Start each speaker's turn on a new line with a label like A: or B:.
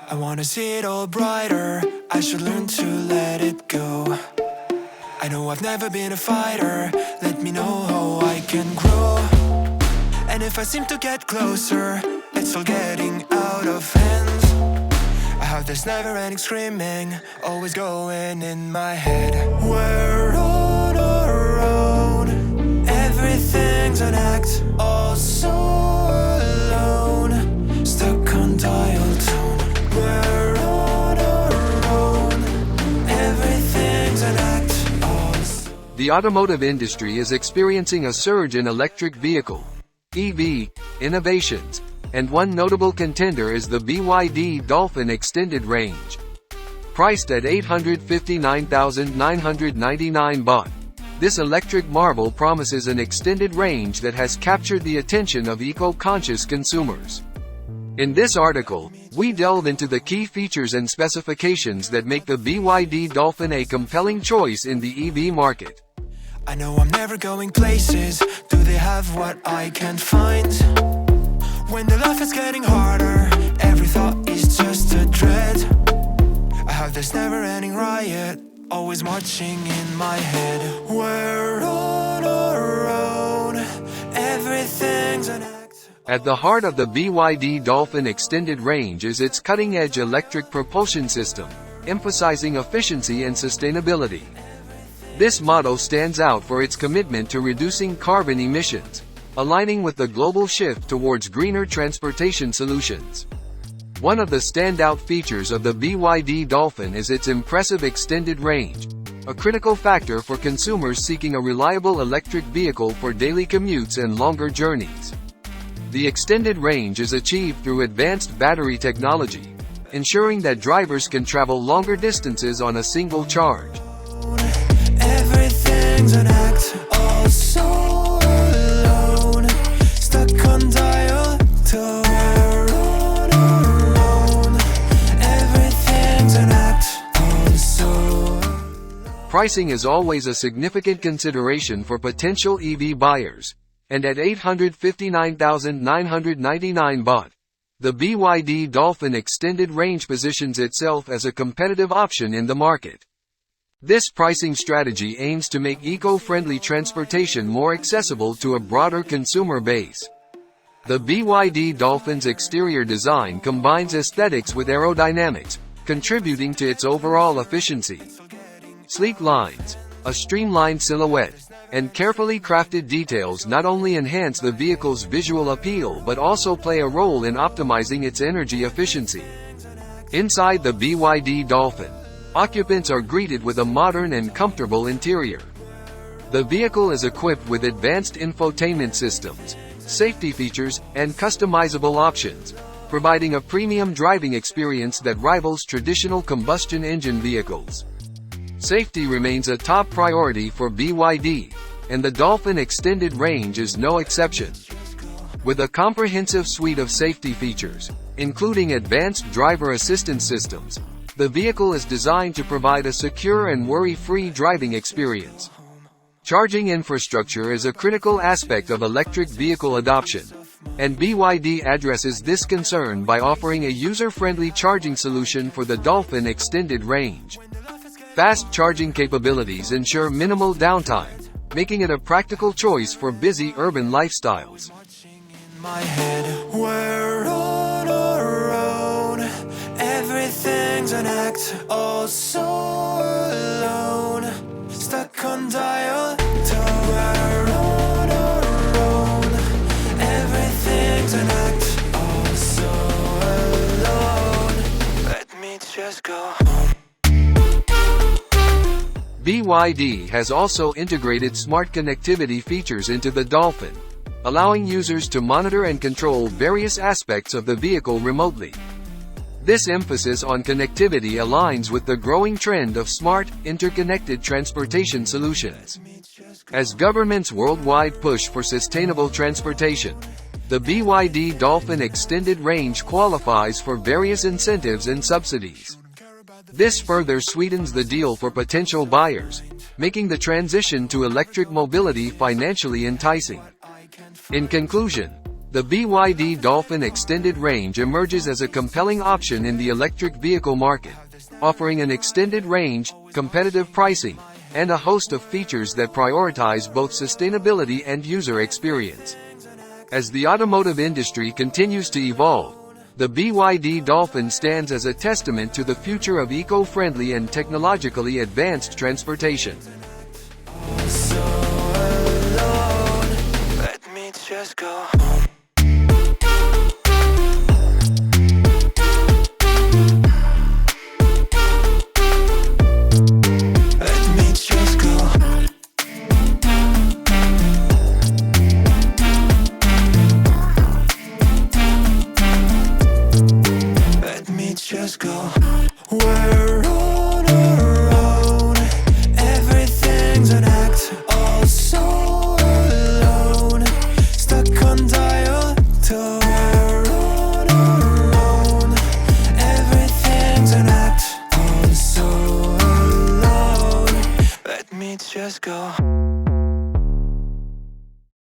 A: I wanna see it all brighter. I should learn to let it go. I know I've never been a fighter. Let me know how I can grow. And if I seem to get closer, it's all getting out of hand. I have this never-ending screaming, always going in my head. We're on our own. Everything's an act, all so alone. Stuck on dial tone. We're on our own. Everything's an act, all so.
B: The automotive industry is experiencing a surge in electric vehicle (EV) innovations, and one notable contender is the BYD Dolphin Extended Range. Priced at 859,999 baht, this electric marvel promises an extended range that has captured the attention of eco-conscious consumers. In this article, we delve into the key features and specifications that make the BYD Dolphin a compelling choice in the EV market.
A: I know I'm never going places. Do they have what I can't find? When the life is getting harder, every thought is just a dread. I have this never-ending riot, always marching in my head. We're on our own. Everything's an act.
B: At the heart of the BYD Dolphin Extended Range is its cutting-edge electric propulsion system, emphasizing efficiency and sustainability. This model stands out for its commitment to reducing carbon emissions, aligning with the global shift towards greener transportation solutions. One of the standout features of the BYD Dolphin is its impressive extended range, a critical factor for consumers seeking a reliable electric vehicle for daily commutes and longer journeys. The extended range is achieved through advanced battery technology, ensuring that drivers can travel longer distances on a single charge.
A: Everything's an act, all so alone. Stuck on dial tone. We're on our own. Everything's an act, all so alone.
B: Pricing is always a significant consideration for potential EV buyers, and at 859,999 baht, the BYD Dolphin Extended Range positions itself as a competitive option in the market. This pricing strategy aims to make eco-friendly transportation more accessible to a broader consumer base. The BYD Dolphin's exterior design combines aesthetics with aerodynamics, contributing to its overall efficiency. Sleek lines, a streamlined silhouette, and carefully crafted details not only enhance the vehicle's visual appeal but also play a role in optimizing its energy efficiency. Inside the BYD Dolphin, occupants are greeted with a modern and comfortable interior. The vehicle is equipped with advanced infotainment systems, safety features, and customizable options, providing a premium driving experience that rivals traditional combustion engine vehicles. Safety remains a top priority for BYD, and the Dolphin Extended Range is no exception. With a comprehensive suite of safety features, including advanced driver assistance systems, the vehicle is designed to provide a secure and worry-free driving experience. Charging infrastructure is a critical aspect of electric vehicle adoption, and BYD addresses this concern by offering a user-friendly charging solution for the Dolphin Extended Range. Fast charging capabilities ensure minimal downtime, making it a practical choice for busy urban lifestyles.
A: In my head, we're on our own. Everything's an act, all so alone. Stuck on dial tone. We're on our own. Everything's an act, all so alone. Let me just go home.
B: BYD has also integrated smart connectivity features into the Dolphin, allowing users to monitor and control various aspects of the vehicle remotely. This emphasis on connectivity aligns with the growing trend of smart, interconnected transportation solutions. As governments worldwide push for sustainable transportation, the BYD Dolphin Extended Range qualifies for various incentives and subsidies. This further sweetens the deal for potential buyers, making the transition to electric mobility financially enticing. In conclusion, The BYD Dolphin Extended Range emerges as a compelling option in the electric vehicle market, offering an extended range, competitive pricing, and a host of features that prioritize both sustainability and user experience. As the automotive industry continues to evolve, the BYD Dolphin stands as a testament to the future of eco-friendly and technologically advanced transportation.
A: So alone, let me just go home. Let me just go home. Let me just go home. We're on our own. Everything's an act. All so alone. Stuck on dial till we're on our own. Everything's an act. All so alone. Let me just go home.